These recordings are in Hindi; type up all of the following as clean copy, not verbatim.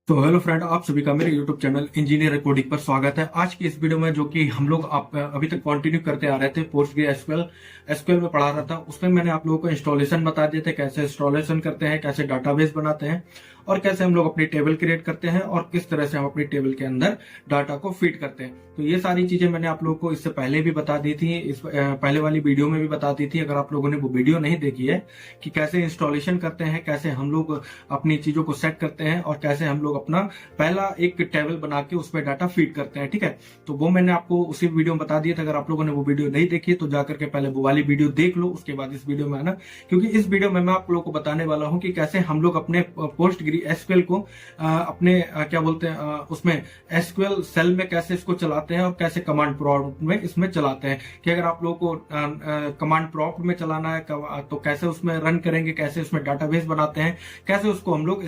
तो हेलो फ्रेंड, आप सभी का मेरे यूट्यूब चैनल इंजीनियर कोडिंग पर स्वागत है। आज की इस वीडियो में जो कि हम लोग आप अभी तक कंटिन्यू करते आ रहे थे, पोस्टग्रेसक्यूएल में पढ़ा रहा था, उसमें मैंने आप लोगों को इंस्टॉलेशन बता दिए थे, कैसे इंस्टॉलेशन करते हैं, कैसे डाटाबेस बनाते हैं और कैसे हम लोग अपनी टेबल क्रिएट करते हैं और किस तरह से हम अपनी टेबल के अंदर डाटा को फीड करते हैं। तो ये सारी चीजें मैंने आप लोगों को इससे पहले भी बता दी थी, इस पहले वाली वीडियो में भी बता दी थी। अगर आप लोगों ने वो वीडियो नहीं देखी है कि कैसे इंस्टॉलेशन करते हैं, कैसे हम लोग अपनी चीजों को सेट करते हैं और कैसे हम लोग अपना पहला एक टेबल बना के उसमें डाटा फीड करते हैं, ठीक है। तो वो मैंने आपको उसी वीडियो में बता दिया था। अगर आप लोगों ने वो वीडियो नहीं देखी तो जाकर के पहले वो वाली वीडियो देख लो, उसके बाद इस वीडियो में आना, क्योंकि इस वीडियो में मैं आप लोगों को बताने वाला हूं कि कैसे हम लोग अपने पोस्टग्रेसक्यूएल को अपने क्या बोलते हैं उसमें एसक्यूएल सेल में कैसे इसको चलाते हैं और कैसे कमांड प्रॉम्प्ट में इसमें चलाते हैं। कि अगर आप लोगों को कमांड प्रॉम्प्ट में चलाना है तो कैसे उसमें रन करेंगे, कैसे उसमें डाटाबेस बनाते हैं, कैसे उसको हम लोग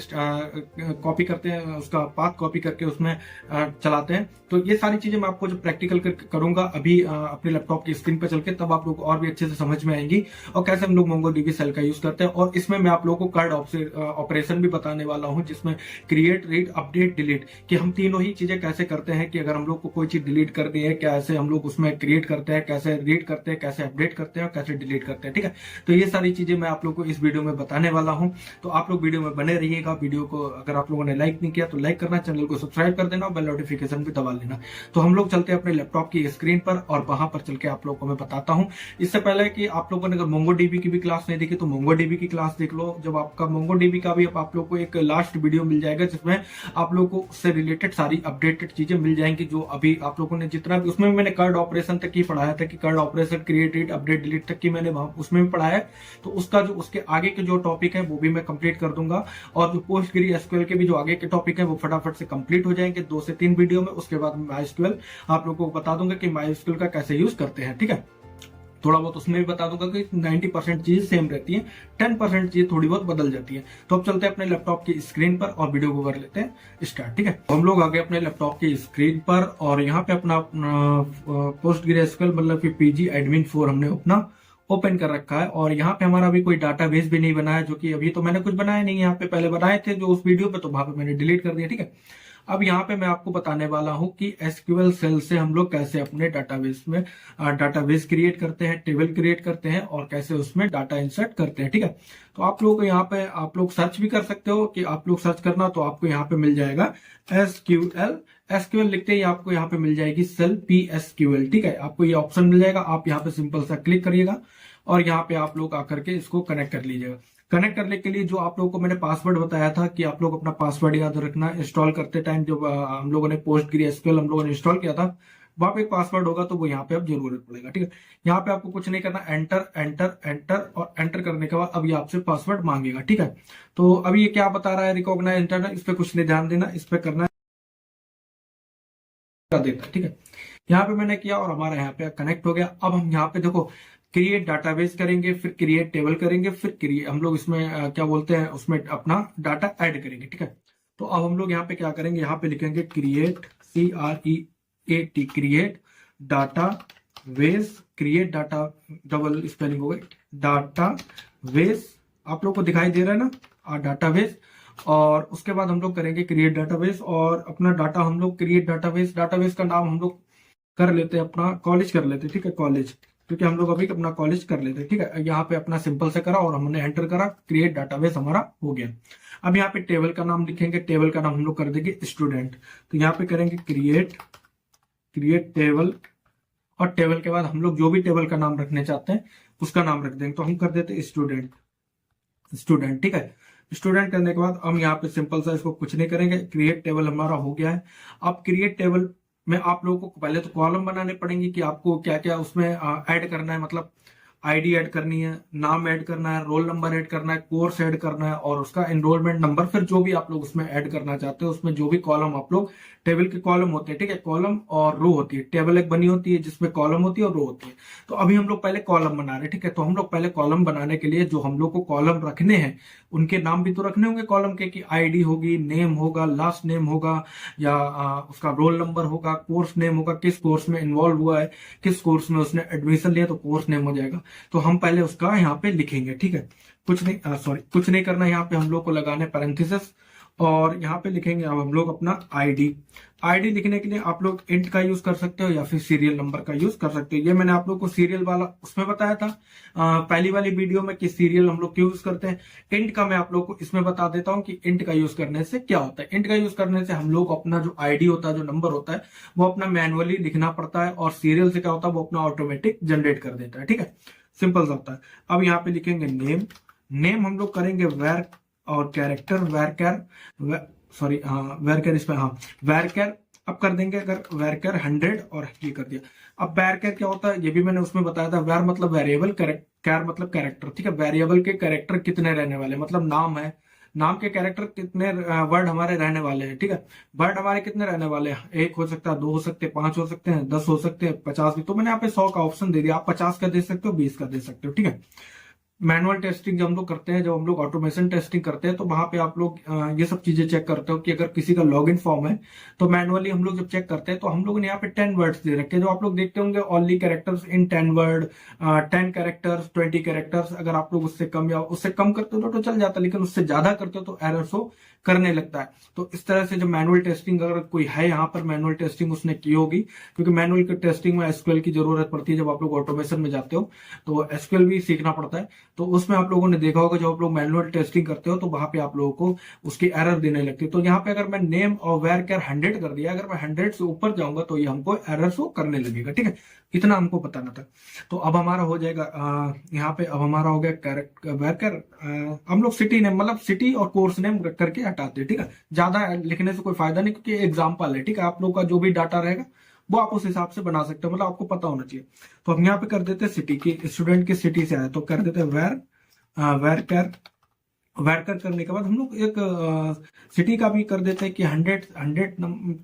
कॉपी करते हैं, उसका पाथ कॉपी करके उसमें चलाते हैं। तो ये सारी चीजें मैं आपको जो प्रैक्टिकल करूंगा अभी अपने लैपटॉप की स्क्रीन पर चल के, तब आप लोग और भी अच्छे से समझ में आएंगी और कैसे हम लोग मोंगोडीबी सेल का यूज करते हैं। और इसमें मैं आप लोगों को कार्ड ऑपरेशन भी बताने वाला हूं, जिसमें क्रिएट, रीड, अपडेट, डिलीट, कि हम तीनों ही चीजें कैसे करते हैं। कि अगर हम लोग को कोई चीज डिलीट करनी है, कैसे हम लोग उसमें क्रिएट करते हैं, कैसे रीड करते हैं, कैसे अपडेट करते हैं और कैसे डिलीट करते हैं, ठीक है। तो ये सारी चीजें मैं आप लोग को इस वीडियो में बताने वाला हूं। तो आप लोग वीडियो में बने रहिएगा। वीडियो को अगर आप लोगों ने लाइक नहीं किया तो लाइक करना, चैनल को सब्सक्राइब कर देना और बेल नोटिफिकेशन भी दबा लेना। तो हम लोग चलते हैं अपने लैपटॉप की स्क्रीन पर और वहां पर चल के आप लोगों को मैं बताता हूं। इससे पहले कि आप लोगों ने अगर मोंगोडीबी की भी क्लास नहीं देखी तो मोंगोडीबी की क्लास देख लो। जब आपका मोंगोडीबी का भी आप लोग को एक लास्ट वीडियो मिल जाएगा, जिसमें आप लोग को उससे रिलेटेड सारी अपडेटेड चीजें मिल जाएंगी, जो अभी आप लोगों ने जितना भी उसमें मैंने कर्ड ऑपरेशन तक ही पढ़ाया था, कि CRUD operation, create, read, update, delete तक की मैंने उसमें भी पढ़ाया है। तो उसका जो उसके आगे के जो टॉपिक है वो भी मैं कंप्लीट कर दूंगा। और जो पोस्टग्रेसक्यूएल के भी जो आगे के टॉपिक है वो फटाफट से कंप्लीट हो जाएंगे 2 से 3 वीडियो में। उसके बाद माइस्क्यूएल आप लोगों को बता दूंगा कि माइस्क्यूएल का कैसे यूज करते हैं, ठीक है। थोड़ा बहुत उसमें भी बता दूंगा कि 90% चीजें सेम रहती है, 10% चीजें थोड़ी बहुत बदल जाती है। तो अब चलते हैं अपने लैपटॉप की स्क्रीन पर और वीडियो को कर लेते हैं स्टार्ट, ठीक है। हम लोग आ गए अपने लैपटॉप की स्क्रीन पर और यहाँ पे अपना पोस्टग्रेसक्यूएल मतलब कि पीजी एडमिन 4 हमने अपना ओपन कर रखा है। और यहाँ पे हमारा अभी कोई डाटाबेस भी नहीं बना है, जो कि अभी तो मैंने कुछ बनाया नहीं है। यहाँ पे पहले बनाए थे जो उस वीडियो पे, तो वहां पे मैंने डिलीट कर दिया, ठीक है। अब यहाँ पे मैं आपको बताने वाला हूं कि एसक्यूएल सेल से हम लोग कैसे अपने डाटाबेस में डाटाबेस क्रिएट करते हैं, टेबल क्रिएट करते हैं और कैसे उसमें डाटा इंसर्ट करते हैं, ठीक है। तो आप लोग यहाँ पे आप लोग सर्च भी कर सकते हो, कि आप लोग सर्च करना तो आपको यहाँ पे मिल जाएगा एसक्यूएल लिखते ही आपको यहाँ पे मिल जाएगी सेल PSQL, ठीक है। आपको ये ऑप्शन मिल जाएगा, आप यहाँ पे सिंपल सा क्लिक करिएगा और यहाँ पे आप लोग आकर के इसको कनेक्ट कर लीजिएगा। कनेक्ट करने के लिए जो आप लोगों को मैंने पासवर्ड बताया था कि आप लोग अपना पासवर्ड याद रखना। इंस्टॉल करते टाइम जब हम लोगों ने पोस्टग्रेसक्यूएल हम लोगों ने इंस्टॉल किया था, वहां पे एक पासवर्ड होगा, तो वो यहाँ पे अब जरूरत पड़ेगा, ठीक है। यहाँ पे आपको कुछ नहीं करना, एंटर एंटर एंटर, और एंटर करने के बाद अब ये आपसे पासवर्ड मांगेगा, ठीक है। तो अभी ये क्या बता रहा है, रिकॉग्नाइज इंटरनेट, इस पे कुछ नहीं ध्यान देना, इस पे करना देता है, ठीक है। यहाँ पे मैंने किया और हमारा यहाँ पे कनेक्ट हो गया। अब हम यहाँ पे देखो क्रिएट डाटाबेस करेंगे, फिर क्रिएट टेबल करेंगे, फिर क्रिएट हम लोग इसमें क्या बोलते हैं उसमें अपना डाटा ऐड करेंगे, ठीक है। तो अब हम लोग यहाँ पे क्या करेंगे, यहाँ पे लिखेंगे क्रिएट, CREAT, क्रिएट डाटा वेस, क्रिएट डाटा, डबल स्पेलिंग हो गई, डाटा वेस, आप लोग को दिखाई दे रहा है ना डाटाबेस। और उसके बाद हम लोग करेंगे क्रिएट डाटाबेस और अपना डाटा हम लोग क्रिएट डाटाबेस का नाम हम लोग कर लेते हैं अपना कॉलेज कर लेते हैं, ठीक है, कॉलेज, क्योंकि हम लोग अभी अपना कॉलेज कर लेते हैं, ठीक है। यहाँ पे अपना सिंपल से करा और हमने एंटर करा, क्रिएट डाटाबेस हमारा हो गया। अब यहाँ पे टेबल का नाम लिखेंगे, टेबल का नाम हम लोग कर देंगे स्टूडेंट। तो यहाँ पे करेंगे क्रिएट टेबल और टेबल के बाद हम लोग जो भी टेबल का नाम रखने चाहते हैं उसका नाम रख देंगे। तो हम कर देते स्टूडेंट, ठीक है। स्टूडेंट करने के बाद हम यहाँ पे सिंपल सा इसको कुछ नहीं करेंगे, क्रिएट टेबल हमारा हो गया है। अब क्रिएट टेबल में आप लोगों को पहले तो कॉलम बनाने पड़ेंगे, कि आपको क्या क्या उसमें ऐड करना है, मतलब आईडी ऐड करनी है, नाम ऐड करना है, रोल नंबर ऐड करना है, कोर्स ऐड करना है और उसका एनरोलमेंट नंबर, फिर जो भी आप लोग उसमें ऐड करना चाहते हो, उसमें जो भी कॉलम आप लोग, टेबल के कॉलम होते हैं, ठीक है, कॉलम और रो होती है, टेबल एक बनी होती है जिसमें कॉलम होती है और रो होती है। तो अभी हम लोग पहले कॉलम बना रहे हैं, ठीक है। तो हम लोग पहले कॉलम बनाने के लिए जो हम लोग को कॉलम रखने हैं उनके नाम भी तो रखने होंगे कॉलम के, कि आईडी होगी, नेम होगा, लास्ट नेम होगा, या उसका रोल नंबर होगा, कोर्स नेम होगा, किस कोर्स में इन्वॉल्व हुआ है, किस कोर्स में उसने एडमिशन लिया तो कोर्स नेम हो जाएगा। तो हम पहले उसका यहाँ पे लिखेंगे, ठीक है। कुछ नहीं करना, यहाँ पे हम लोग को लगाने पैरेंथेसिस और यहाँ पे लिखेंगे अब हम लोग अपना आईडी। आईडी लिखने के लिए आप लोग इंट का यूज कर सकते हो या फिर सीरियल नंबर का यूज कर सकते हो। ये मैंने आप लोग को सीरियल वाला उसमें बताया था पहली वाली वीडियो में कि सीरियल हम लोग क्यों यूज करते हैं। इंट का मैं आप लोग को इसमें बता देता हूँ कि इंट का यूज करने से क्या होता है। इंट का यूज करने से हम लोग अपना जो आईडी होता है, जो नंबर होता है, वो अपना मैनुअली लिखना पड़ता है, और सीरियल से क्या होता है वो अपना ऑटोमेटिक जनरेट कर देता है। ठीक है, सिंपल सा होता है। अब यहाँ पे लिखेंगे नेम। नेम हम लोग करेंगे वेर और कैरेक्टर, वेर सॉरी हाँ वेरकर इस पे, हाँ वेरकर अब कर देंगे। अगर वेरकर 100 और ये कर दिया। अब वेरकर क्या होता है ये भी मैंने उसमें बताया था। वेर मतलब वेरिएबल, कैर मतलब कैरेक्टर। ठीक है, वेरिएबल के कैरेक्टर कितने रहने वाले, मतलब नाम है, नाम के कैरेक्टर कितने वर्ड हमारे रहने वाले हैं। ठीक है, वर्ड हमारे कितने रहने वाले हैं, 1 हो सकता है, 2 हो सकते हैं, 5 हो सकते हैं, 10 हो सकते हैं, 50 भी। तो मैंने यहाँ पे 100 का ऑप्शन दे दिया, आप 50 का दे सकते हो, 20 का दे सकते हो। ठीक है, मैनुअल टेस्टिंग जब हम लोग करते हैं, जब हम लोग ऑटोमेशन टेस्टिंग करते हैं, तो वहां पे आप लोग ये सब चीजें चेक करते हो कि अगर किसी का लॉगिन फॉर्म है तो मैनुअली हम लोग जब चेक करते हैं तो हम लोगों ने यहाँ पे 10 वर्ड्स दे रखे हैं, जो आप लोग देखते होंगे only characters in 10 word, 10 characters, 20 characters. अगर आप लोग उससे कम या उससे कम करते हो तो चल जाता है, लेकिन उससे ज्यादा करते हो तो एरर शो करने लगता है। तो इस तरह से जब मैनुअल टेस्टिंग अगर कोई है यहाँ पर, मैनुअल टेस्टिंग उसने की होगी, क्योंकि मैनुअल टेस्टिंग में एसक्यूएल की जरूरत पड़ती है। जब आप लोग ऑटोमेशन में जाते हो तो एसक्यूएल भी सीखना पड़ता है, तो उसमें आप लोगों ने देखा होगा जब आप लोग मैनुअल टेस्टिंग करते हो तो वहां पे आप लोगों को उसकी एरर देने लगती है। तो यहाँ पे अगर मैं नेम और वेर कैर 100 कर दिया, अगर मैं 100 से ऊपर जाऊंगा तो ये हमको एरर शो करने लगेगा। ठीक है, इतना हमको बताना था। तो अब हमारा हो जाएगा यहाँ पे, अब हमारा हो गया कैरेक्टर वेर कैर। हम लोग सिटी नेम मतलब सिटी और कोर्स नेम करके हटाते हैं। ठीक है, ज्यादा लिखने से कोई फायदा नहीं, क्योंकि एग्जाम्पल है। ठीक है, आप लोग का जो भी डाटा रहेगा वो आप उस हिसाब से बना सकते हो, मतलब आपको पता होना चाहिए। तो हम यहाँ पे कर देते हैं सिटी की, स्टूडेंट की सिटी से आया तो कर देते हैं वेर वेरकर। वेरकर करने के बाद हम लोग एक सिटी का भी कर देते हैं कि 100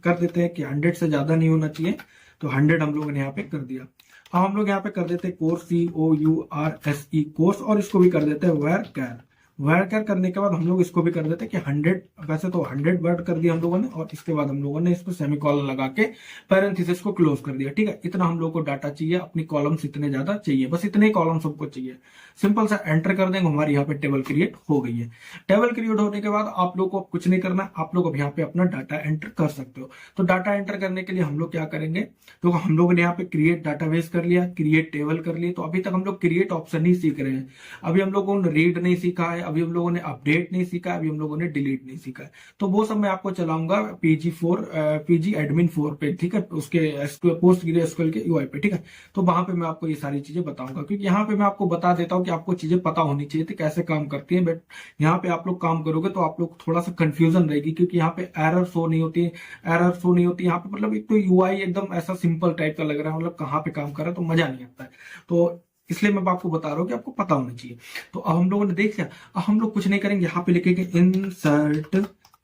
कर देते हैं कि 100 से ज्यादा नहीं होना चाहिए, तो 100 हम लोगों ने यहाँ पे कर दिया। अब हम लोग यहाँ पे कर देते हैं कोर्स, COURSE कोर्स, और इसको भी कर देते हैं वेरकर। वेरकर करने के बाद हम लोग इसको भी कर देते हैं कि 100, वैसे तो 100 वर्ड कर दिया हम लोगों ने, और इसके बाद हम लोगों ने इसको सेमीकोलन लगा के पैरेंथेसिस को क्लोज कर दिया। ठीक है, इतना हम लोग को डाटा चाहिए, अपनी कॉलम्स इतने ज्यादा चाहिए, बस इतने ही कॉलम्स हमको चाहिए। सिंपल सा एंटर कर देंगे, हमारी यहाँ पे टेबल क्रिएट हो गई है। टेबल क्रिएट होने के बाद आप लोग को कुछ नहीं करना, आप लोग अब यहाँ पे अपना डाटा एंटर कर सकते हो। तो डाटा एंटर करने के लिए हम लोग क्या करेंगे, तो हम लोगों ने यहाँ पे क्रिएट डाटाबेस कर लिया, क्रिएट टेबल कर लिए। तो अभी तक हम लोग क्रिएट ऑप्शन ही सीख रहे हैं, अभी हम लोगों ने रीड नहीं सीखा है, अभी हम लोगों ने अपडेट नहीं सीखा है, अभी हम लोगों ने डिलीट नहीं सीखा है। तो वो सब मैं आपको चलाऊंगा PG एडमिन 4 पे। ठीक है, उसके पोस्ट एसक्यूएल के UI पे। ठीक है, तो वहां पे मैं आपको ये सारी चीजें बताऊंगा, क्योंकि यहाँ पे मैं आपको बता देता हूँ कि आपको चीजें पता होनी चाहिए थी कैसे काम करती है। बट यहाँ पे आप लोग काम करोगे तो आप लोग थोड़ा सा कंफ्यूजन रहेगी, क्योंकि यहाँ पे एरर शो नहीं होती है, एरर शो नहीं होती यहाँ पे। मतलब एक तो UI एकदम ऐसा सिंपल टाइप का लग रहा है, मतलब कहाँ पे काम कर रहा है, तो मजा नहीं आता है। तो इसलिए मैं आपको बता रहा हूँ कि आपको पता होना चाहिए। तो अब हम लोगों ने देख लिया, अब हम लोग कुछ नहीं करेंगे, यहाँ पे लिखेंगे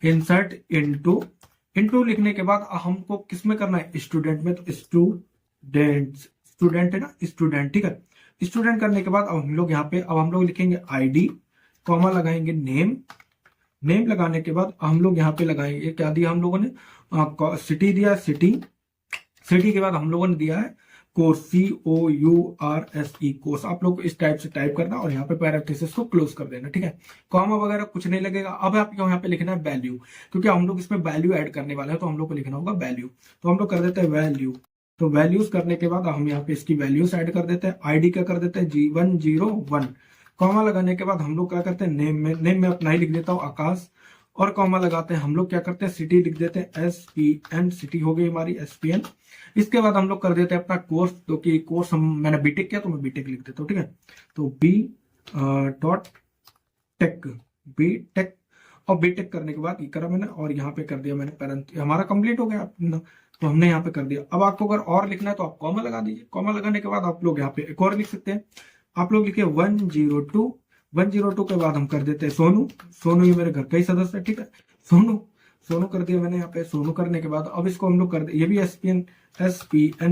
इंसर्ट इनटू लिखने के बाद हमको किस में करना है, स्टूडेंट में। तो स्टूडेंट है ना, स्टूडेंट। ठीक है, स्टूडेंट करने के बाद अब हम लोग यहाँ पे, अब हम लोग लिखेंगे ID, कॉमा लगाएंगे नेम। नेम लगाने के बाद हम लोग यहाँ पे लगाएंगे, क्या दिया हम लोगों ने, सिटी दिया, सिटी के बाद हम लोगों ने दिया है कोर्स, COURSE कोर्स। आप लोग इस टाइप से टाइप करना और यहाँ पे पैरेंथेसिस को क्लोज कर देना। ठीक है, कॉमा वगैरह कुछ नहीं लगेगा। अब आपको यहाँ पे लिखना है वैल्यू, क्योंकि हम लोग इसमें वैल्यू ऐड करने वाले हैं, तो हम लोग को लिखना होगा वैल्यू। तो हम लोग कर देते हैं वैल्यू। तो वैल्यूज करने के बाद हम यहाँ पे इसकी वैल्यूज ऐड कर देते हैं। ID का कर देते हैं G101। कॉमा लगाने के बाद हम लोग क्या करते हैं, नेम में अपना ही लिख देता हूँ आकाश, और कॉमा लगाते हैं। हम लोग क्या करते हैं, सिटी लिख देते हैं SPN, सिटी हो गई हमारी SPN। इसके बाद हम लोग कर देते हैं अपना कोर्स, तो कि कोर्स मैंने बीटेक किया तो मैं बीटेक लिख देता हूँ। ठीक है, तो B.टेक, और बीटेक करने के बाद ये करा मैंने, और यहाँ पे कर दिया मैंने पैरेंट, हमारा कंप्लीट हो गया अपना। तो हमने यहाँ पे कर दिया। अब आपको अगर और लिखना है तो आप कॉमा लगा दीजिए। कॉमा लगाने के बाद आप लोग यहाँ पे एक और लिख सकते हैं। आप लोग लिखिए 102 के बाद हम कर देते हैं सोनू ये मेरे घर का ही सदस्य है। ठीक है, सोनू कर दिया मैंने यहाँ पे। सोनू करने के बाद अब इसको हम लोग कर दे, ये भी SPN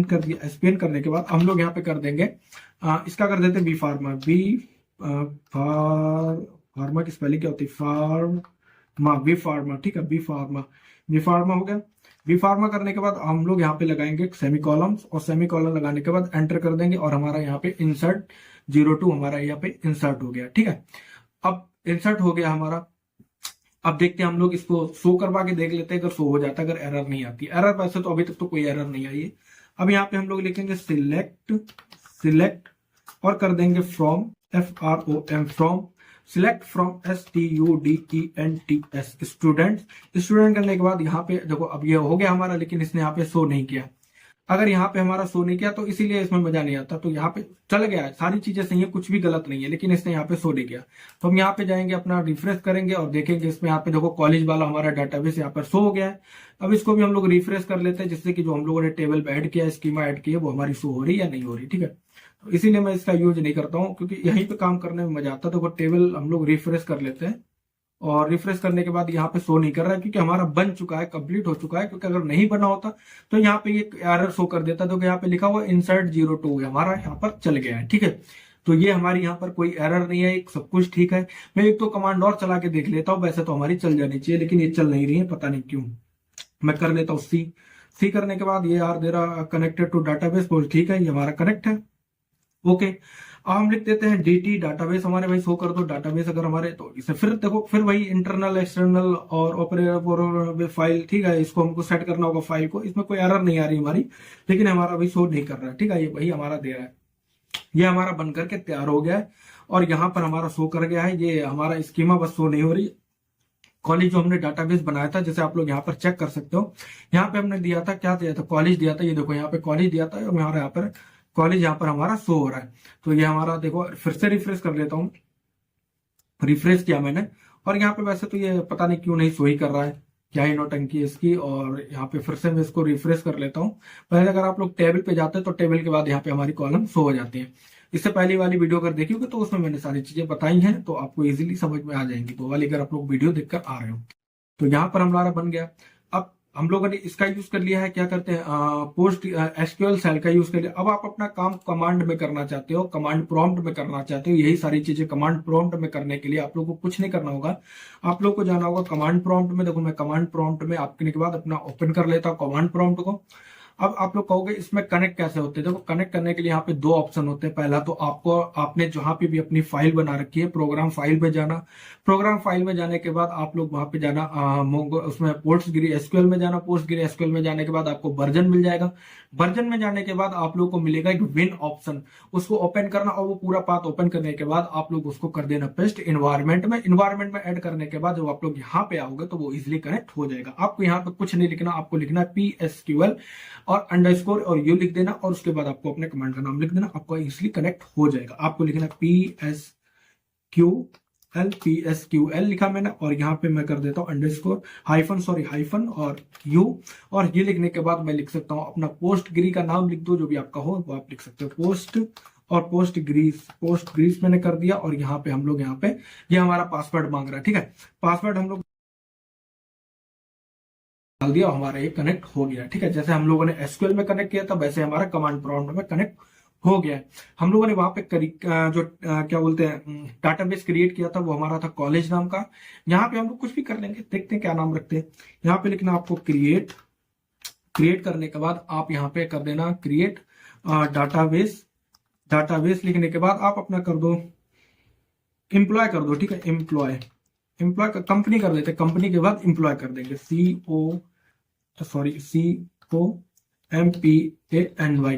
कर दिया। SPN करने के बाद हम लोग यहाँ पे कर देंगे, इसका कर देते हैं बी फार्मा। फार्मा की स्पेलिंग क्या होती है, बी फार्मा। ठीक है, बी फार्मा हो गया। बी फार्मा करने के बाद हम लोग यहाँ पे लगाएंगे सेमीकॉलम्स, और सेमीकॉलम लगाने के बाद एंटर कर देंगे, और हमारा यहाँ पे इंसर्ट 02 हमारा यहाँ पे इंसर्ट हो गया। ठीक है, अब इंसर्ट हो गया हमारा। अब देखते हैं हम लोग इसको शो करवा के देख लेते हैं, अगर शो हो जाता है, अगर एरर नहीं आती। एरर वैसे तो अभी तक तो कोई एरर नहीं आई है। अब यहाँ पे हम लोग लिखेंगे सिलेक्ट, सिलेक्ट और कर देंगे from, FROM from, select from STUDENTS student. Student करने के बाद यहाँ पे देखो अब ये हो गया हमारा, लेकिन इसने यहाँ पे शो नहीं किया। अगर यहाँ पे हमारा शो नहीं किया तो इसीलिए इसमें मजा नहीं आता। तो यहाँ पे चल गया है, सारी चीजें सही है, कुछ भी गलत नहीं है, लेकिन इसने यहाँ पे शो नहीं किया। तो हम यहाँ पे जाएंगे, अपना रिफ्रेश करेंगे और देखेंगे इसमें यहाँ पे देखो कॉलेज वाला हमारा डाटाबेस यहाँ पर शो हो गया है। अब इसको भी हम लोग रिफ्रेश कर लेते हैं, जिससे कि जो हम लोगों ने टेबल पे ऐड किया है, स्कीमा ऐड की है, वो हमारी शो हो रही है या नहीं हो रही। ठीक है, तो इसीलिए मैं इसका यूज नहीं करता हूँ, क्योंकि यहीं पे काम करने में मजा आता है। तो वो टेबल हम लोग रिफ्रेश कर लेते हैं, और रिफ्रेश करने के बाद यहाँ पे शो नहीं कर रहा है, क्योंकि हमारा बन चुका है, कंप्लीट हो चुका है। क्योंकि अगर नहीं बना होता तो यहाँ पे एक एरर शो कर देता। तो यहाँ पे लिखा हुआ इंसर्ट 02 हमारा यहाँ पर चल गया है। ठीक है, तो ये हमारी यहाँ पर कोई एरर नहीं है, सब कुछ ठीक है। मैं एक तो कमांड और चला के देख लेता हूँ, वैसे तो हमारी चल जानी चाहिए, लेकिन ये चल नहीं रही है, पता नहीं क्यों। मैं कर लेता हूँ सी करने के बाद ये यार दे रहा कनेक्टेड टू डाटाबेस, ठीक है, ये हमारा कनेक्ट है। ओके, अब हम लिख देते हैं DT डाटाबेस, हमारे भाई शो कर दो डाटाबेस अगर हमारे। तो इसे फिर देखो, फिर वही इंटरनल एक्सटर्नल और ऑपरेटर फाइल। ठीक है, इसको हमको सेट करना होगा फाइल को। इसमें कोई एरर नहीं आ रही हमारी, लेकिन हमारा भाई शो नहीं कर रहा है। ठीक है, ये वही हमारा दे रहा है। ये हमारा बनकर के तैयार हो गया है, और यहाँ पर हमारा शो कर गया है। ये हमारा स्कीमा बस शो नहीं हो रही। कॉलेज जो हमने डाटाबेस बनाया था, जैसे आप लोग यहाँ पर चेक कर सकते हो, यहाँ पे हमने दिया था, क्या दिया था, कॉलेज दिया था। ये देखो यहाँ पे कॉलेज दिया था, और हमारा यहाँ पर कॉलेज यहाँ पर हमारा शो हो रहा है। तो ये हमारा देखो, फिर से रिफ्रेश कर लेता हूँ। रिफ्रेश किया मैंने, और यहाँ पे वैसे तो ये पता नहीं क्यों नहीं शो ही कर रहा है, क्या ही नौटंकी है इसकी। और यहाँ पे फिर से मैं इसको रिफ्रेश कर लेता हूँ। पहले अगर आप लोग टेबल पे जाते हैं तो टेबल के बाद यहाँ पे हमारी कॉलम शो हो जाती है। इससे पहली वाली वीडियो अगर देखी होगी तो उसमें मैंने सारी चीजें बताई हैं, तो आपको इजीली समझ में आ जाएंगी। वो वाली अगर आप लोग वीडियो देखकर आ रहे हो, तो यहाँ पर हमारा बन गया। अब हम लोगों ने इसका यूज कर लिया है, क्या करते हैं, पोस्ट SQL सेल का यूज कर लिया। अब आप अपना काम कमांड में करना चाहते हो, कमांड प्रॉम्प्ट में करना चाहते हो। यही सारी चीजें कमांड प्रॉम्प्ट में करने के लिए आप लोग को कुछ नहीं करना होगा। आप लोग को जाना होगा कमांड प्रॉम्प्ट में। देखो मैं कमांड प्रॉम्प्ट में आपके के बाद अपना ओपन कर लेता हूँ कमांड प्रॉम्प्ट को। अब आप लोग कहोगे इसमें कनेक्ट कैसे होते हैं। देखो कनेक्ट करने के लिए यहाँ पे दो ऑप्शन होते हैं। पहला तो आपको, आपने जहां पे भी अपनी फाइल बना रखी है, प्रोग्राम फाइल में जाना। प्रोग्राम फाइल में जाने के बाद आप लोग वहां पे जाना, उसमें पोस्टग्री एसक्यूएल में जाना। पोस्टग्री एसक्यूएल में जाने के बाद आपको वर्जन मिल जाएगा। वर्जन में जाने के बाद आप लोग को मिलेगा एक विन ऑप्शन, उसको ओपन करना, और वो पूरा पाथ ओपन करने के बाद आप लोग उसको कर देना पेस्ट इन्वायरमेंट में। इन्वायरमेंट में ऐड करने के बाद जब आप लोग यहाँ पे आओगे तो वो इजिली कनेक्ट हो जाएगा। आपको यहाँ पे कुछ नहीं लिखना, आपको लिखना है PSQL और अंडरस्कोर और यू लिख देना, और उसके बाद आपको अपने कमांड का नाम लिख देना, आपको इजिली कनेक्ट हो जाएगा। आपको लिखना PSQL लिखा मैंने, और यहाँ पे मैं कर देता हूँ अंडरस्कोर हाइफन और यू, और ये लिखने के बाद मैं लिख सकता हूँ अपना पोस्टग्री का नाम लिख दो, जो भी आपका हो वो आप लिख सकते हो, पोस्ट और पोस्टग्रीस मैंने कर दिया। और यहाँ पे हम लोग, यहाँ पे ये हमारा पासवर्ड मांग रहा है। ठीक है, पासवर्ड हम लोग डाल दिया, हमारा ये कनेक्ट हो गया। ठीक है, जैसे हम लोगों ने एसक्यूएल में कनेक्ट किया था, वैसे हमारा कमांड प्रॉम्प्ट में कनेक्ट हो गया है। हम लोगों ने वहां पे जो क्या बोलते हैं डाटाबेस क्रिएट किया था, वो हमारा था कॉलेज नाम का। यहाँ पे हम लोग कुछ भी कर लेंगे, देखते हैं क्या नाम रखते हैं। यहाँ पे लिखना आपको क्रिएट करने के बाद आप यहाँ पे कर देना क्रिएट डाटाबेस लिखने के बाद आप अपना कर दो एम्प्लॉय कर दो। ठीक है, एम्प्लॉय का कंपनी कर देते, कंपनी के बाद एम्प्लॉय कर देंगे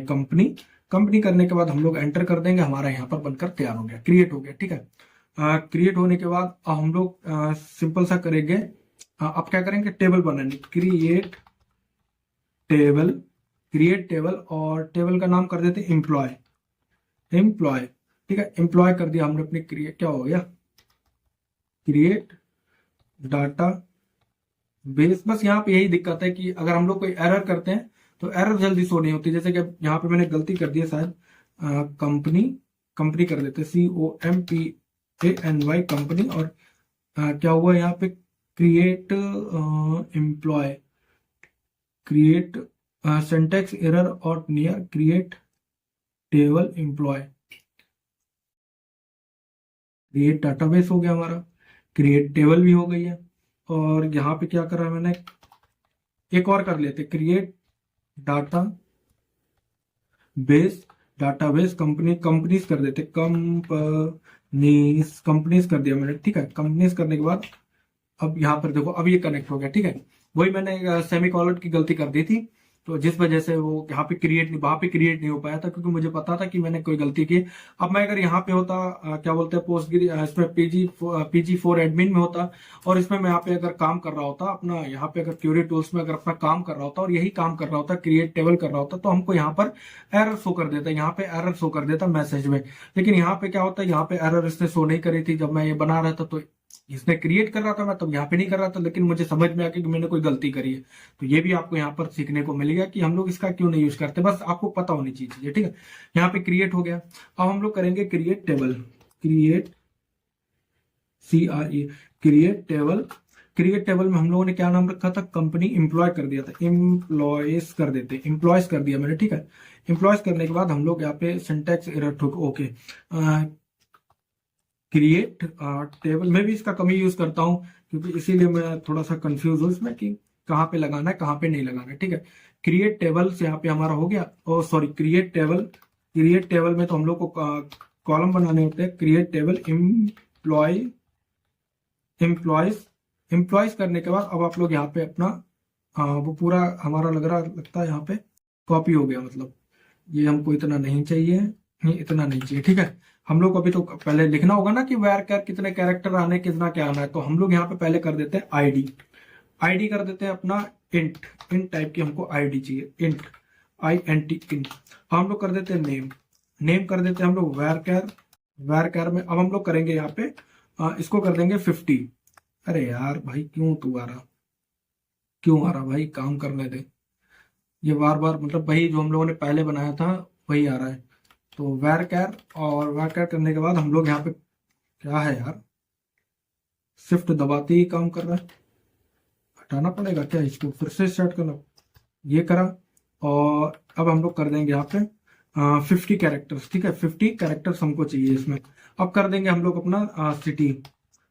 COMPANY कंपनी करने के बाद हम लोग एंटर कर देंगे। हमारा यहाँ पर बनकर तैयार हो गया, क्रिएट हो गया। ठीक है, क्रिएट होने के बाद हम लोग सिंपल सा करेंगे। अब क्या करेंगे, टेबल बनाएंगे, क्रिएट टेबल और टेबल का नाम कर देते एम्प्लॉय। ठीक है, एम्प्लॉय कर दिया हमने अपने क्या हो गया, क्रिएट डाटा बेस। बस यहाँ पे यही दिक्कत है कि अगर हम लोग कोई एरर करते हैं तो एरर जल्दी शो नहीं होती। जैसे कि यहाँ पे मैंने गलती कर दी है शायद, कंपनी कर देते COMPANY कंपनी, और क्या हुआ यहाँ पे create employ, create syntax error और near create table employ. Create database हो गया हमारा, क्रिएट टेबल भी हो गई है। और यहाँ पे क्या करा मैंने, एक और कर लेते, क्रिएट डाटाबेस कंपनीज कर देते, कंपनीज कर दिया मैंने। ठीक है, कंपनीज करने के बाद अब यहाँ पर देखो, अब ये कनेक्ट हो गया, ठीक है। वही मैंने सेमी कॉलन की गलती कर दी थी, तो जिस वजह से वो यहाँ पे वहां पे क्रिएट नहीं हो पाया था, क्योंकि मुझे पता था कि मैंने कोई गलती की। अब मैं अगर यहाँ पे होता, क्या बोलते हैं, इसमें PG4 एडमिन में होता, और इसमें मैं यहाँ पे अगर काम कर रहा होता अपना, यहाँ पे अगर क्यूरी टूल्स में अगर अपना काम कर रहा होता और यही काम कर रहा होता, क्रिएट टेबल कर रहा होता, तो हमको यहाँ पर एरर शो कर देता, यहाँ पे एरर शो कर देता मैसेज में। लेकिन यहाँ पे क्या होता है, यहाँ पे एरर इसने शो नहीं करी थी जब मैं ये बना रहा था, तो इसने क्रिएट कर रहा था, मैं तब यहाँ पे नहीं कर रहा था, लेकिन मुझे समझ में आ गया कि मैंने कोई गलती करी है। तो ये भी आपको यहाँ पर सीखने को मिलेगा कि हम लोग इसका क्यों नहीं यूज करते, बस आपको पता होनी चाहिए, ठीक है। यहाँ पे क्रिएट हो गया। अब हम लोग करेंगे create table, create table. Create table में हम लोगों ने क्या नाम रखा था, कंपनी एम्प्लॉय कर दिया था, एम्प्लॉयज कर देते, एम्प्लॉयज कर दिया मैंने, ठीक है। एम्प्लॉयज करने के बाद हम लोग यहाँ पे सिंटैक्स एरर ठोक, ओके, क्रिएट टेबल में भी इसका कमी यूज करता हूं, क्योंकि इसीलिए मैं थोड़ा सा कंफ्यूज हूं इसमें कि कहाँ पे लगाना है कहाँ पे नहीं लगाना है, ठीक है। क्रिएट टेबल से यहाँ पे हमारा हो गया, ओ सॉरी, क्रिएट टेबल में तो हम लोग को कॉलम बनाने होते हैं। क्रिएट टेबल एम्प्लॉयज करने के बाद अब आप लोग यहाँ पे अपना वो पूरा हमारा लगता है यहाँ पे कॉपी हो गया, मतलब ये हमको इतना नहीं चाहिए, इतना नहीं चाहिए, ठीक है। हम लोग अभी तो पहले लिखना होगा ना कि वेर कैर कितने कैरेक्टर आने, कितना क्या आना है, तो हम लोग यहाँ पे पहले कर देते हैं आईडी कर देते हैं अपना इंट टाइप की हमको आईडी चाहिए, इंट INT। हम लोग कर देते हैं नेम कर देते हैं हम लोग वेर कैर में। अब हम लोग करेंगे यहाँ पे इसको कर देंगे 50। अरे यार भाई, क्यों आ रहा भाई, काम करने दे। ये बार बार मतलब वही जो हम लोगों ने पहले बनाया था वही आ रहा है। तो वेर कैर करने के बाद हम लोग यहाँ पे क्या है यार, शिफ्ट दबाते ही काम कर रहा है, हटाना पड़ेगा क्या इसको, फिर से स्टार्ट करना। ये करा, और अब हम लोग कर देंगे यहाँ पे 50 कैरेक्टर्स, ठीक है। 50 कैरेक्टर्स हमको चाहिए इसमें। अब कर देंगे हम लोग अपना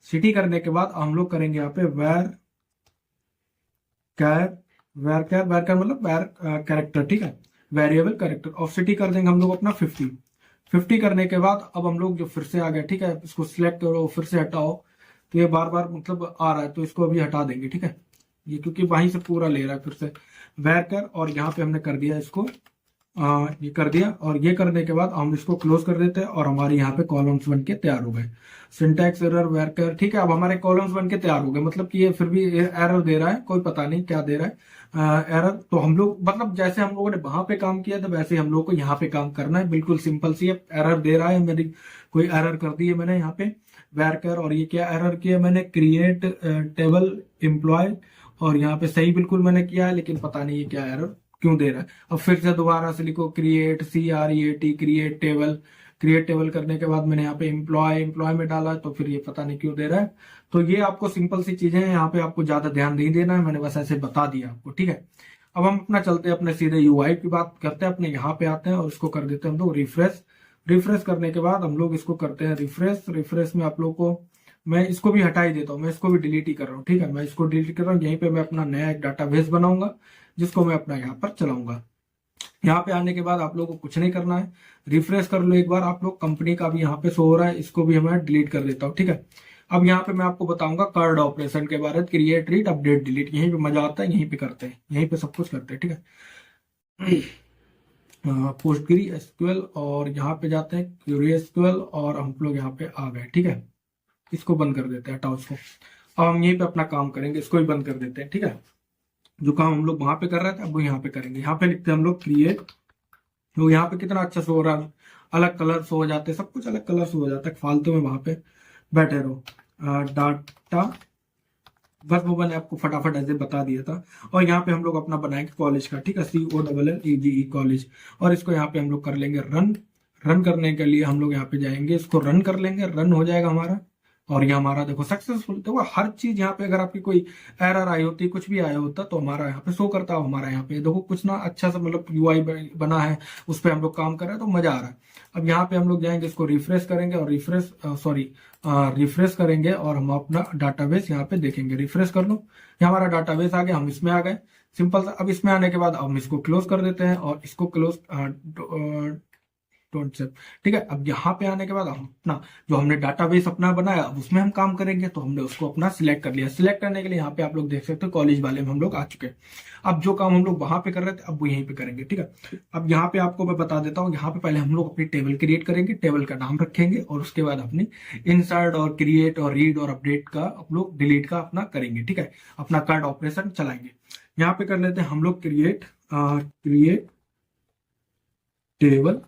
सिटी करने के बाद हम लोग करेंगे यहाँ पे वेर कैर मतलब वेर कैरेक्टर, ठीक है, वेरिएबल कैरेक्टर। और सिटी कर देंगे हम लोग अपना 50 करने के बाद अब हम लोग जो फिर से आ गया, ठीक है, इसको सिलेक्ट करो, फिर से हटाओ, तो ये बार बार मतलब आ रहा है, तो इसको अभी हटा देंगे, ठीक है। ये क्योंकि वहीं से पूरा ले रहा है फिर से वेर कर, और यहाँ पे हमने कर दिया इसको, ये कर दिया। और ये करने के बाद हम इसको क्लोज कर देते हैं, और हमारे यहाँ पे कॉलम्स बन के तैयार हो गए। सिंटैक्स एरर वेर कर, ठीक है। अब हमारे कॉलम्स बन के तैयार हो गए, मतलब कि ये फिर भी एरर दे रहा है, कोई पता नहीं क्या दे रहा है एरर। तो हम लोग मतलब जैसे हम लोगों ने वहां पे काम किया था वैसे हम लोग को यहाँ पे काम करना है, बिल्कुल सिंपल सी है। एरर दे रहा है, मेरी कोई एरर कर दी है मैंने यहाँ पे वेर कर, और ये क्या एरर किया मैंने, क्रिएट टेबल एम्प्लॉय, और यहाँ पे सही बिल्कुल मैंने किया है, लेकिन पता नहीं ये क्या एरर क्यों दे रहा है। अब फिर से दोबारा से लिखो क्रिएट CREAT क्रिएट टेबल करने के बाद मैंने यहाँ पे एम्प्लॉय में डाला, तो फिर ये पता नहीं क्यों दे रहा है। तो ये आपको सिंपल सी चीजें हैं, यहाँ पे आपको ज्यादा ध्यान नहीं देना है, मैंने बस ऐसे बता दिया आपको, ठीक है। अब हम अपना चलते हैं अपने सीधे UI की बात करते हैं, अपने यहाँ पे आते हैं और इसको कर देते हैं हम लोग रिफ्रेश करने के बाद हम लोग इसको करते हैं रिफ्रेश में आप लोग को मैं इसको भी हटा ही देता हूँ, मैं इसको भी डिलीट ही कर रहा हूँ, ठीक है। मैं इसको डिलीट कर रहा हूँ, यहीं पे मैं अपना नया एक डाटाबेस बनाऊंगा जिसको मैं अपना यहाँ पर चलाऊंगा। यहाँ पे आने के बाद आप लोगों को कुछ नहीं करना है, रिफ्रेश कर लो एक बार, आप लोग कंपनी का भी यहाँ पे शो हो रहा है, इसको भी मैं डिलीट कर देता हूँ, ठीक है। अब यहाँ पे मैं आपको बताऊंगा कर्ड ऑपरेशन के बारे में, क्रिएट रीड अपडेट डिलीट, यहीं पे मजा आता है, यहीं पे करते हैं, यहीं पे सब कुछ करते हैं, ठीक है। पोस्टग्री SQL, और यहाँ पे जाते हैं क्यूरी SQL, और हम लोग यहाँ पे आ गए, ठीक है। इसको बंद कर देते हैं, हटाओ इसको। अब हम यहीं पे अपना काम करेंगे, इसको भी बंद कर देते हैं, ठीक है। जो काम हम लोग वहां पे कर रहे थे अब वो यहाँ पे करेंगे। यहाँ पे लिखते हैं हम लोग क्रिएट, तो यहाँ पे कितना अच्छा शो हो रहा है, अलग कलर शो हो जाते हैं, सब कुछ अलग कलर शो हो जाता है, फालतू में वहां पे बैठे रहो। डाटा बस वो मैंने आपको फटाफट ऐसे बता दिया था। और यहाँ पे हम लोग अपना बनाएंगे कॉलेज का, ठीक है, COLLEGE कॉलेज, और इसको यहाँ पे हम लोग कर लेंगे रन करने के लिए हम लोग यहाँ पे जाएंगे, इसको रन कर लेंगे, रन हो जाएगा हमारा, और ये हमारा देखो सक्सेसफुल। देखो हर चीज यहाँ पे अगर आपकी कोई एरर आई होती, कुछ भी आया होता, तो हमारा यहाँ पे शो करता है, हमारा यहाँ पे देखो कुछ ना अच्छा सा मतलब UI बना है, उस पर हम लोग काम कर रहे हैं, तो मजा आ रहा है। अब यहाँ पे हम लोग जाएंगे, इसको रिफ्रेश करेंगे, और रिफ्रेश करेंगे, और हम अपना डाटाबेस यहाँ पे देखेंगे। रिफ्रेश कर लो, ये हमारा डाटाबेस आ गया, हम इसमें आ गए, सिंपल सा। अब इसमें आने के बाद हम इसको क्लोज कर देते हैं, और इसको क्लोज डोंट सेव। ठीक है, अब यहाँ पे आने के बाद हम अपना जो हमने डाटाबेस अपना बनाया अब उसमें हम काम करेंगे, तो हमने उसको अपना सिलेक्ट कर लिया। सिलेक्ट करने के लिए यहाँ पे आप लोग देख सकते हो कॉलेज वाले में हम लोग आ चुके हैं। अब जो काम हम लोग वहां पे कर रहे थे अब वो यहीं पे करेंगे। ठीक है, अब यहाँ पे आपको मैं बता देता हूँ, यहाँ पे पहले हम लोग अपनी टेबल क्रिएट करेंगे, टेबल का नाम रखेंगे और उसके बाद अपनी इंसर्ट और क्रिएट और रीड और अपडेट का आप लोग डिलीट का अपना करेंगे। ठीक है, अपना कार्ड ऑपरेशन चलाएंगे। यहाँ पे कर लेते हैं हम लोग क्रिएट टेबल।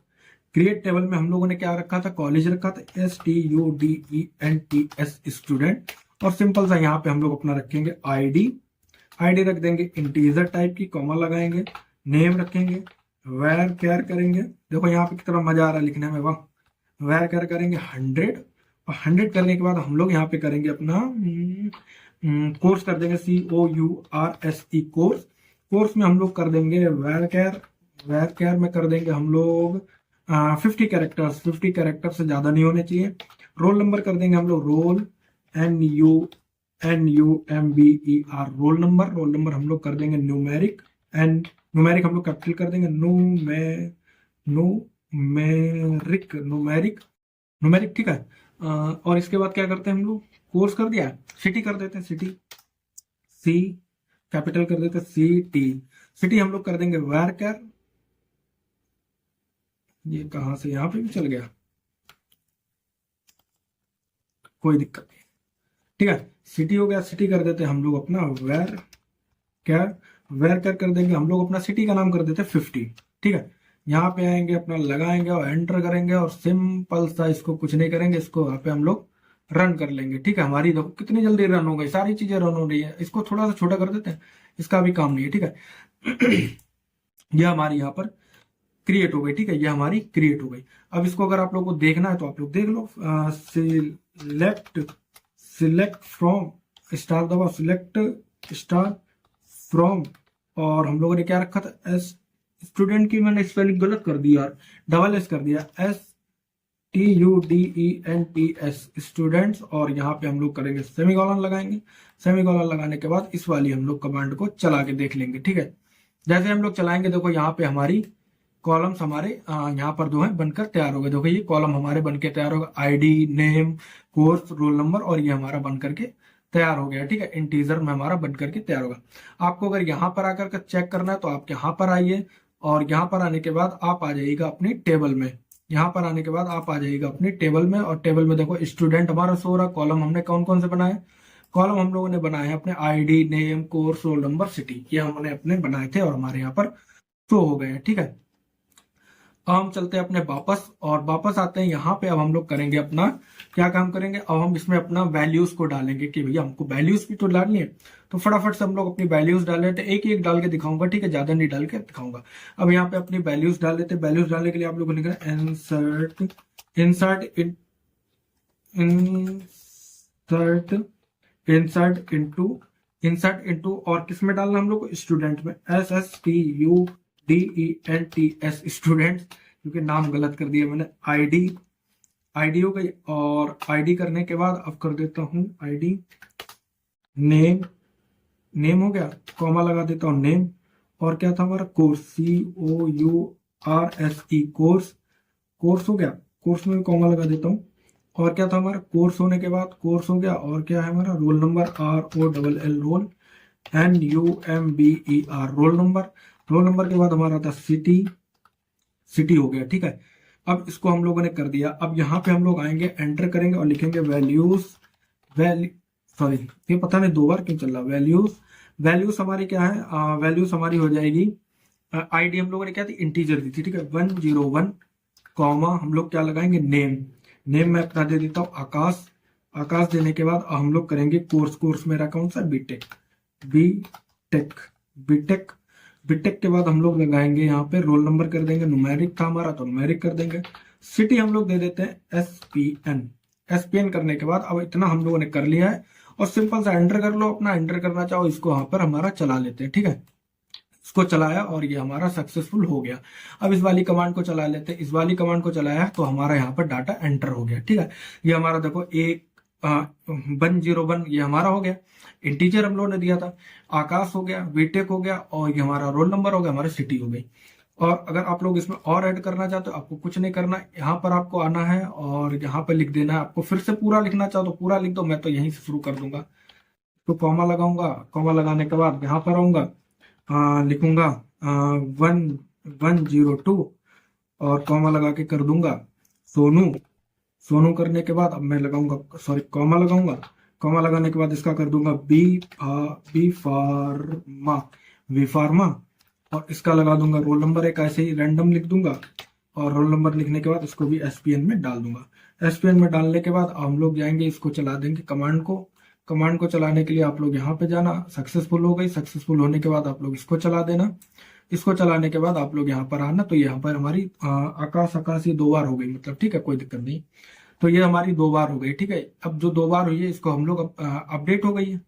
क्रिएट टेबल में हम लोगों ने क्या रखा था, कॉलेज रखा था, STUDENTS स्टूडेंट। और सिंपल सा यहाँ पे हम लोग अपना रखेंगे आईडी रख देंगे इंटीजर टाइप की, कॉमा लगाएंगे, नेम रखेंगे, वेर केयर करेंगे। देखो यहाँ पे कितना मजा आ रहा है लिखने में, वाह। वेर केयर करेंगे 100 और 100 करने के बाद हम लोग यहाँ पे करेंगे अपना कोर्स कर देंगे COURSE कोर्स में हम लोग कर देंगे वेर केयर में कर देंगे हम लोग 50 कैरेक्टर से ज्यादा नहीं होने चाहिए। रोल नंबर कर देंगे हम लोग रोल NUMBER रोल नंबर हम लोग कर देंगे न्यूमेरिक हम लोग कैपिटल कर देंगे न्यूमेरिक। ठीक है, और इसके बाद क्या करते हैं हम लोग, कोर्स कर दिया, सिटी कर देते हैं, सी कैपिटल कर देते हैं सिटी हम लोग कर देंगे वेर। ये कहां से यहाँ पे भी चल गया, कोई दिक्कत नहीं। ठीक है, सिटी हो गया, सिटी कर देते हैं हम लोग अपना वेर केयर कर देंगे हम लोग अपना सिटी का नाम कर देते हैं 50। ठीक है, यहाँ पे आएंगे अपना लगाएंगे और एंटर करेंगे और सिंपल सा इसको कुछ नहीं करेंगे, इसको यहाँ पे हम लोग रन कर लेंगे। ठीक है, हमारी देखो कितनी जल्दी रन हो गई, सारी चीजें रन हो रही है। इसको थोड़ा सा छोटा कर देते हैं, इसका भी काम नहीं है। ठीक है यह हमारी यहाँ पर क्रिएट हो गई। ठीक है, ये हमारी क्रिएट हो गई। अब इसको अगर आप लोगों को देखना है तो आप लोग देख लो, सिलेक्ट फ्रॉम स्टार दबाओ, सिलेक्ट स्टार फ्रॉम, और हम लोगों ने क्या रखा था, एस स्टूडेंट की मैंने स्पेलिंग गलत कर दी यार, डबल एस कर दिया, STUDENTS स्टूडेंट्स। और यहाँ पे हम लोग करेंगे सेमीकोलन लगाएंगे। सेमीकोलन लगाने के बाद इस वाली हम लोग कमांड को चला के देख लेंगे। ठीक है, जैसे हम लोग चलाएंगे देखो यहाँ पे हमारी कॉलम्स हमारे यहाँ पर जो है बनकर तैयार हो गए। देखो ये कॉलम हमारे बनकर तैयार होगा, ID, name, course, roll number, और ये हमारा बन करके तैयार हो गया। ठीक है, इंटीजर में हमारा बन करके तैयार होगा। आपको अगर यहाँ पर आकर के चेक करना है तो आप यहाँ पर आइए, और यहाँ पर आने के बाद आप आ जाइएगा अपनी टेबल में। यहाँ पर आने के बाद आप आ जाइएगा अपनी टेबल में, और टेबल में देखो स्टूडेंट हमारा शो रहा। कॉलम हमने कौन कौन से बनाए, कॉलम हम लोगों ने बनाए हैं अपने ID, name, course, roll number, city, ये हमने अपने बनाए थे और हमारे यहाँ पर शो हो गए हैं। ठीक है, अब हम चलते हैं अपने वापस आते हैं यहाँ पे। अब हम लोग करेंगे अपना क्या काम करेंगे, अब हम इसमें अपना वैल्यूज को डालेंगे कि भैया हमको वैल्यूज भी तो डालनी है। तो फटाफट से हम लोग अपनी वैल्यूज डाल लेते हैं, एक डाल के दिखाऊंगा। ठीक है, ज्यादा नहीं डाल के दिखाऊंगा। अब यहाँ पे अपनी वैल्यूज डाल लेते हैं। वैल्यूज डालने के लिए आप लोग को लिखना इंसर्ट इनटू, और किस में डालना हम लोग को, स्टूडेंट में, STUDENTS स्टूडेंट्स, क्योंकि नाम गलत कर दिया मैंने। आईडी हो गई, और आईडी करने के बाद अब कर देता हूं आईडी, नेम हो गया, कॉमा लगा देता हूं नेम, और क्या था हमारा कोर्स, COURSE कोर्स हो गया, कोर्स में भी कॉमा लगा देता हूं। और क्या था हमारा कोर्स होने के बाद, कोर्स हो गया, और क्या है हमारा roll number, ROLL roll, NUMBER roll number के बाद हमारा था सिटी हो गया। ठीक है, अब इसको हम लोगों ने कर दिया। अब यहाँ पे हम लोग आएंगे, एंटर करेंगे और लिखेंगे सॉरी ये पता नहीं 2 बार क्यों चल रहा, वैल्यूज हमारी क्या है, वैल्यूज हमारी हो जाएगी, आईडी हम लोगों ने क्या थी, इंटीजर दी थी। ठीक है, 101 कॉमा हम लोग क्या लगाएंगे, नेम में अपना दे देता हूँ आकाश देने के बाद हम लोग करेंगे कोर्स मेरा कौन सा, बीटेक के बाद हम लोग लगाएंगे यहाँ पे रोल नंबर कर देंगे, न्यूमेरिक था हमारा तो न्यूमेरिक कर देंगे। सिटी हम लोग दे देते हैं SPN करने के बाद अब इतना हम लोगों ने कर लिया है, और सिंपल सा एंटर कर लो, अपना एंटर करना चाहो इसको यहाँ पर हमारा चला लेते हैं। ठीक है, इसको चलाया और ये हमारा सक्सेसफुल हो गया। अब इस वाली कमांड को चला लेते हैं, इस वाली कमांड को चलाया तो हमारा यहाँ पर डाटा एंटर हो गया। ठीक है, ये हमारा देखो 101 ये हमारा हो गया, इंटीजर हम लोगों ने दिया था, आकाश हो गया, बीटेक हो गया, और ये हमारा रोल नंबर हो गया, हमारी सिटी हो गई। और अगर आप लोग इसमें और ऐड करना चाहते हो, आपको कुछ नहीं करना, यहाँ पर आपको आना है और यहाँ पर लिख देना है। आपको फिर से पूरा लिखना चाहो तो पूरा लिख दो, मैं तो यहीं से शुरू कर दूंगा। तो कॉमा लगाऊंगा, कॉमा लगाने के बाद यहाँ पर आऊंगा, लिखूंगा 1102 और कॉमा लगा के कर दूंगा सोनू। सोनू करने के बाद अब मैं लगाऊंगा, सॉरी कॉमा लगाऊंगा, कॉमा लगाने के बाद इसका कर दूंगा बी फार्मा, वी फार्मा, और इसका लगा दूंगा रोल नंबर एक, ऐसे ही रैंडम लिख दूंगा। और रोल नंबर लिखने के बाद इसको भी एसपीएन में डाल दूंगा। एसपीएन में डालने के बाद हम लोग जाएंगे, इसको चला देंगे कमांड को। कमांड को चलाने के लिए आप लोग यहाँ पे जाना, सक्सेसफुल हो गई। सक्सेसफुल होने के बाद आप लोग इसको चला देना। इसको चलाने के बाद आप लोग यहाँ पर आना, तो यहाँ पर हमारी आकाश आकाश ये 2 बार हो गई, मतलब ठीक है, कोई दिक्कत नहीं। तो ये हमारी 2 बार हो गई, ठीक है। अब जो 2 बार हुई है इसको हम लोग अपडेट हो गई है,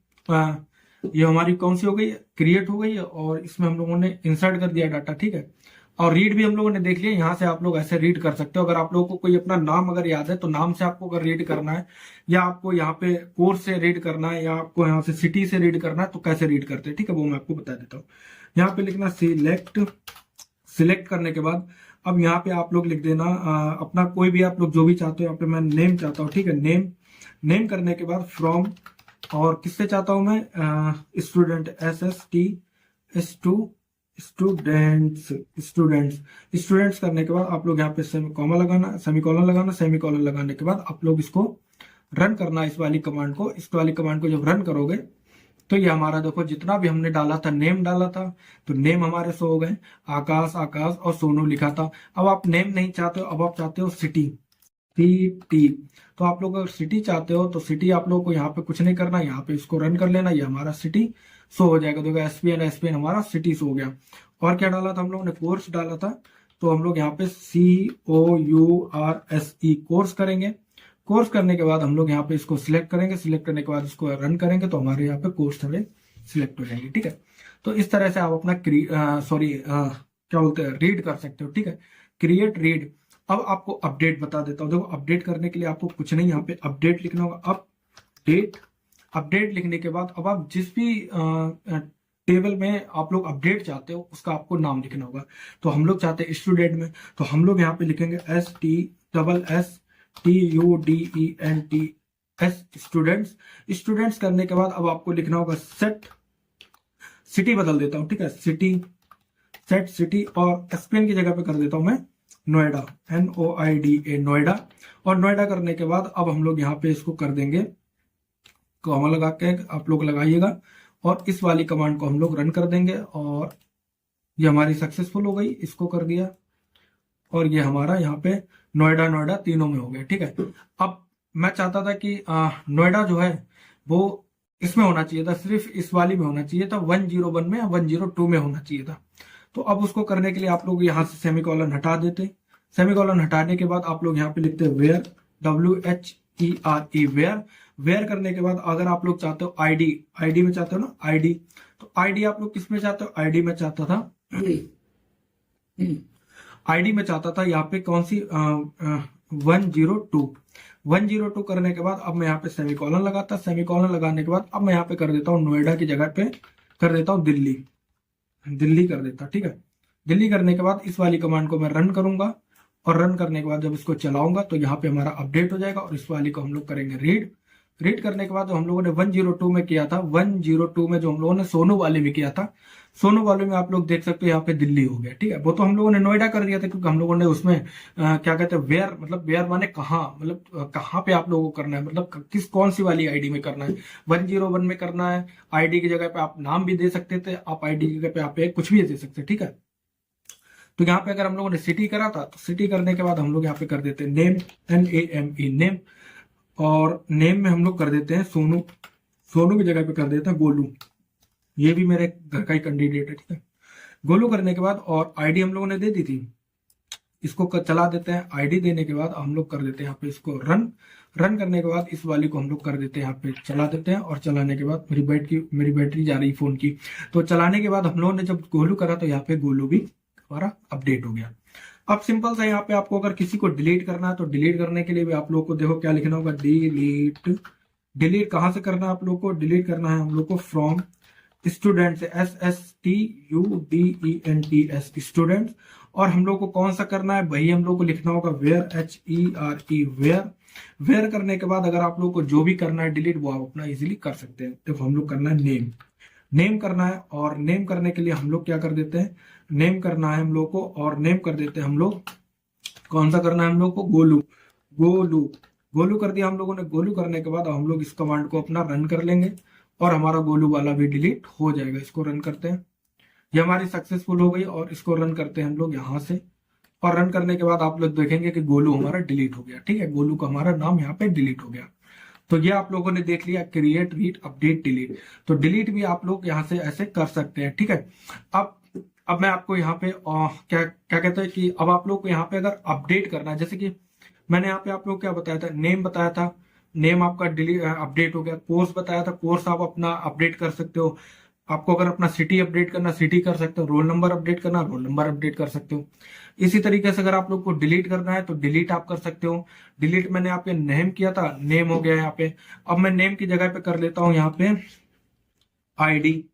ये हमारी कौन सी हो गई है, क्रिएट हो गई है। और इसमें हम लोगों ने इंसर्ट कर दिया डाटा, ठीक है। और रीड भी हम लोगों ने देख लिया, यहाँ से आप लोग ऐसे रीड कर सकते हो। अगर आप लोगों को कोई अपना नाम अगर याद है तो नाम से आपको अगर रीड करना है, या आपको यहाँ पे कोर्स से रीड करना है, या आपको यहाँ से सिटी से रीड करना है, तो कैसे रीड करते हैं, ठीक है, वो मैं आपको बता देता हूँ। यहाँ पे लिखना सिलेक्ट, सिलेक्ट करने के बाद अब यहाँ पे आप लोग लिख देना अपना कोई भी आप लोग जो भी चाहते हो। यहाँ पे मैं नेम चाहता हूँ, ठीक है, नेम। नेम करने के बाद फ्रॉम, और किससे चाहता हूं मैं, स्टूडेंट, SST स्टूडेंट्स, स्टूडेंट्स करने के बाद आप लोग यहाँ पे कॉमा लगाना, सेमीकोलन लगाना। सेमीकोलन लगाने के बाद आप लोग इसको रन करना, इस वाली कमांड को। इस वाली कमांड को जब रन करोगे तो ये हमारा देखो जितना भी हमने डाला था, नेम डाला था, तो नेम हमारे शो हो गए, आकाश, आकाश और सोनू लिखा था। अब आप नेम नहीं चाहते हो, अब आप चाहते हो सिटी, सिटी। तो आप लोग अगर सिटी चाहते हो तो सिटी आप लोग को यहाँ पे कुछ नहीं करना, यहाँ पे इसको रन कर लेना, ये हमारा सिटी शो हो जाएगा। देखो एसपीएन, एसपीएन हमारा सिटी शो हो गया। और क्या डाला था हम लोगों ने, कोर्स डाला था, तो हम लोग यहाँ पे COURSE कोर्स करेंगे। कोर्स करने के बाद हम लोग यहाँ पे इसको सिलेक्ट करेंगे। सिलेक्ट करने के बाद इसको रन करेंगे तो हमारे यहाँ पे कोर्स सारे सिलेक्ट हो जाएंगे, ठीक है। तो इस तरह से आप अपना क्या बोलते हैं, रीड कर सकते हो, ठीक है, क्रिएट रीड। अब आपको अपडेट बता देता हूँ। देखो अपडेट करने के लिए आपको कुछ नहीं, यहाँ पे अपडेट लिखना होगा, अपडेट। अपडेट लिखने के बाद अब आप जिस भी टेबल में आप लोग अपडेट चाहते हो उसका आपको नाम लिखना होगा। तो हम लोग चाहते हैं स्टूडेंट में, तो हम लोग यहाँ पे लिखेंगे STSSTUDENTS, स्टूडेंट्स। स्टूडेंट्स करने के बाद अब आपको लिखना होगा सेट, सिटी बदल देता हूँ, ठीक है, सिटी, सेट सिटी, और एसपीएन की जगह पे कर देता हूं मैं नोएडा, NOIDA, नोएडा। और नोएडा करने के बाद अब हम लोग यहाँ पे इसको कर देंगे कॉमा लगा के, आप लोग लगाइएगा, और इस वाली कमांड को हम लोग रन कर देंगे। और ये हमारी सक्सेसफुल हो गई, इसको कर दिया, और ये हमारा यहाँ पे नोएडा, नोएडा तीनों में हो गया, ठीक है। अब मैं चाहता था कि नोएडा जो है वो इसमें होना चाहिए था, सिर्फ इस वाली में होना चाहिए था, 101 में या 102 में होना चाहिए था। तो अब उसको करने के लिए आप लोग यहाँ से सेमीकोलन हटा देते। सेमीकोलन हटाने के बाद आप लोग यहाँ पे लिखते वेयर, WHERE, वेयर। वेयर करने के बाद अगर आप लोग चाहते हो आईडी, आईडी में चाहते हो ना आईडी, तो आईडी आप लोग किस में चाहते हो, आईडी में चाहता था, आईडी में चाहता था यहाँ पे कौन सी 102 करने के बाद अब मैं यहाँ पे सेमीकोलन लगाता। सेमीकोलन लगाने के बाद अब मैं यहाँ पे कर देता हूँ नोएडा की जगह पे कर देता हूँ दिल्ली, दिल्ली कर देता, ठीक है। दिल्ली करने के बाद इस वाली कमांड को मैं रन करूंगा, और रन करने के बाद जब इसको चलाऊंगा तो यहाँ पे हमारा अपडेट हो जाएगा। और इस वाली को हम लोग करेंगे रीड। रीड करने के बाद जो हम लोगों ने 102 में किया था, 102 में जो हम लोगों ने सोनू वाले में किया था, सोनू वाले में आप लोग देख सकते हो यहाँ पे दिल्ली हो गया, ठीक है। वो तो हम लोगों ने नोएडा कर दिया था, क्योंकि हम लोगों ने उसमें क्या कहते हैं वेयर, मतलब वेयर माने कहाँ, मतलब कहाँ पे आप लोगों को करना है, मतलब किस कौन सी वाली आईडी में करना है। 101 में करना है, आईडी की जगह पे आप नाम भी दे सकते थे, आप आईडी की जगह पे आप कुछ भी दे सकते, ठीक है। तो यहाँ पे अगर हम लोगों ने सिटी करा था, तो सिटी करने के बाद हम लोग यहाँ पे कर देते हैं नेम, NAME, नेम। और नेम में हम लोग कर देते हैं सोनू, सोनू की जगह पे कर देते हैं गोलू, ये भी मेरे घर का ही कैंडिडेट है, ठीक है। गोलू करने के बाद और आईडी हम लोगों ने दे दी थी, इसको चला देते हैं। आईडी देने के बाद हम लोग कर देते हैं यहाँ पे इसको रन। रन करने के बाद इस वाली को हम लोग कर देते हैं यहाँ पे चला देते हैं। और चलाने के बाद मेरी बैटरी जा रही फोन की, तो चलाने के बाद हम लोगों ने जब गोलू करा तो यहाँ पे गोलू भी हमारा अपडेट हो गया। अब सिंपल सा यहाँ पे आपको अगर किसी को डिलीट करना है तो डिलीट करने के लिए भी आप लोग को देखो क्या लिखना होगा, डिलीट। डिलीट कहाँ से करना है आप लोग को, डिलीट करना है हम लोग को फ्रॉम स्टूडेंट्स, SSTUDENTS, स्टूडेंट्स। और हम लोग को कौन सा करना है वही हम लोग को लिखना होगा वेयर, HERE, वेयर। वेयर करने के बाद अगर आप लोग को जो भी करना है डिलीट वो आप अपना इजीली कर सकते हैं। देखो हम लोग करना है नेम, नेम करना है। और नेम करने के लिए हम लोग क्या कर देते हैं, नेम करना है हम लोग को, और नेम कर देते हैं हम लोग, कौन सा करना है हम लोग को, गोलू। गोलू, गोलू कर दिया हम लोगों ने। गोलू करने के बाद हम लोग इस कमांड को अपना रन कर लेंगे और हमारा गोलू वाला भी डिलीट हो जाएगा। इसको रन करते हैं, ये हमारी सक्सेसफुल हो गई। और इसको रन करते हैं हम लोग यहाँ से, और रन करने के बाद आप लोग देखेंगे कि गोलू हमारा डिलीट हो गया। ठीक है, गोलू का हमारा नाम यहाँ पे डिलीट हो गया। तो ये आप लोगों ने देख लिया, क्रिएट, रीड, अपडेट, डिलीट। तो डिलीट भी आप लोग यहाँ से ऐसे कर सकते हैं। ठीक है, अब मैं आपको यहाँ पे क्या क्या कहते हैं कि अब आप लोग को यहाँ पे अगर अपडेट करना है, जैसे कि मैंने यहाँ पे आप लोग क्या बताया था, नेम बताया था, नेम आपका डिलीट अपडेट हो गया। कोर्स बताया था, कोर्स आप अपना अपडेट कर सकते हो। आपको अगर अपना सिटी अपडेट करना, सिटी कर सकते हो। रोल नंबर अपडेट करना, रोल नंबर अपडेट कर सकते हो। इसी तरीके से अगर आप लोग को डिलीट करना है तो डिलीट आप कर सकते हो। डिलीट मैंने यहाँ पे नेम किया था, नेम हो गया यहाँ पे। अब मैं नेम की जगह पे कर लेता हूँ यहाँ पे आईडी,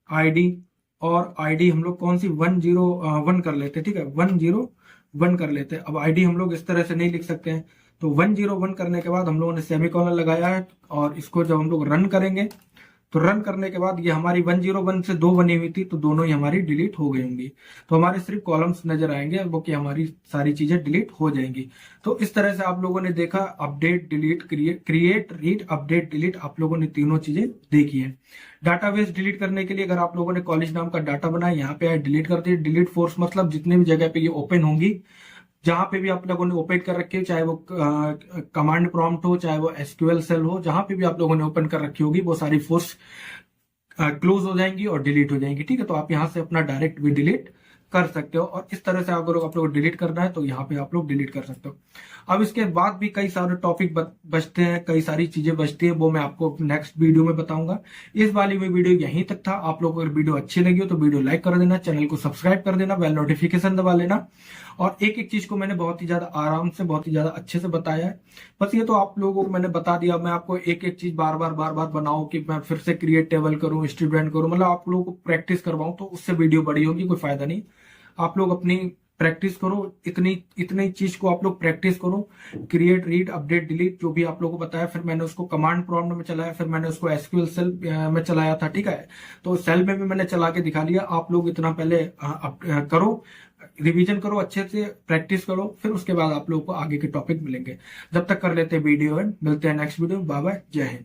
आईडी। और आईडी हम लोग कौन सी 101 कर लेते हैं। ठीक है, 101 कर लेते हैं। अब आईडी हम लोग इस तरह से नहीं लिख सकते हैं, तो 101 करने के बाद हम लोगों ने सेमीकोलन लगाया है। और इसको जब हम लोग रन करेंगे तो रन करने के बाद ये हमारी 101 से 2 बनी हुई थी, तो दोनों ही हमारी डिलीट हो गई होंगी। तो हमारे सिर्फ कॉलम्स नजर आएंगे, वो कि हमारी सारी चीजें डिलीट हो जाएंगी। तो इस तरह से आप लोगों ने देखा, update, delete, create, read, update, delete, आप लोगों ने तीनों चीजें देखी है। डाटाबेस डिलीट करने के लिए अगर आप लोगों ने कॉलेज नाम का डाटा बनाया, यहाँ पे डिलीट कर दिया। डिलीट फोर्स मतलब जितने भी जगह पे ये ओपन होंगी, जहां पे भी आप लोगों ने ओपन कर रखी हो, चाहे वो कमांड प्रॉम्प्ट हो, चाहे वो एसक्यूएल सेल हो, जहां पे भी आप लोगों ने ओपन कर रखी होगी, वो सारी फोर्स क्लोज हो जाएंगी और डिलीट हो जाएंगी। ठीक है, तो आप यहां से अपना डायरेक्ट भी डिलीट कर सकते हो। और इस तरह से अगर आप लोग डिलीट करना है तो यहाँ पे आप लोग डिलीट कर सकते हो। अब इसके बाद भी कई सारे टॉपिक बचते हैं, कई सारी चीजें बचती हैं, वो मैं आपको नेक्स्ट वीडियो में बताऊंगा। इस वाली में वीडियो यहीं तक था। आप लोगों को अगर वीडियो अच्छी लगी हो तो वीडियो लाइक कर देना, चैनल को सब्सक्राइब कर देना, बेल नोटिफिकेशन दबा लेना। और एक एक चीज को मैंने बहुत ही ज्यादा आराम से, बहुत ही ज्यादा अच्छे से बताया है। बस ये तो आप लोगों को मैंने बता दिया, मैं आपको एक एक चीज बार बार बनाऊं कि मैं फिर से क्रिएट टेबल करूं, स्टूडेंट करूं, मतलब आप लोगों को प्रैक्टिस करवाऊं, तो उससे वीडियो बड़ी होगी, कोई फायदा नहीं। आप लोग अपनी प्रैक्टिस करो, इतनी इतनी चीज को आप लोग प्रैक्टिस करो। क्रिएट, रीड, अपडेट, डिलीट, जो भी आप लोगों को बताया, फिर मैंने उसको कमांड प्रॉम्प्ट में चलाया, फिर मैंने उसको एसक्यूएल सेल में चलाया था। ठीक है, तो सेल में भी मैंने चला के दिखा लिया। आप लोग इतना पहले करो, रिवीजन करो, अच्छे से प्रैक्टिस करो, फिर उसके बाद आप लोगों को आगे के टॉपिक मिलेंगे। जब तक कर लेते हैं वीडियो एंड मिलते हैं नेक्स्ट वीडियो। बाय बाय, जय हिंद।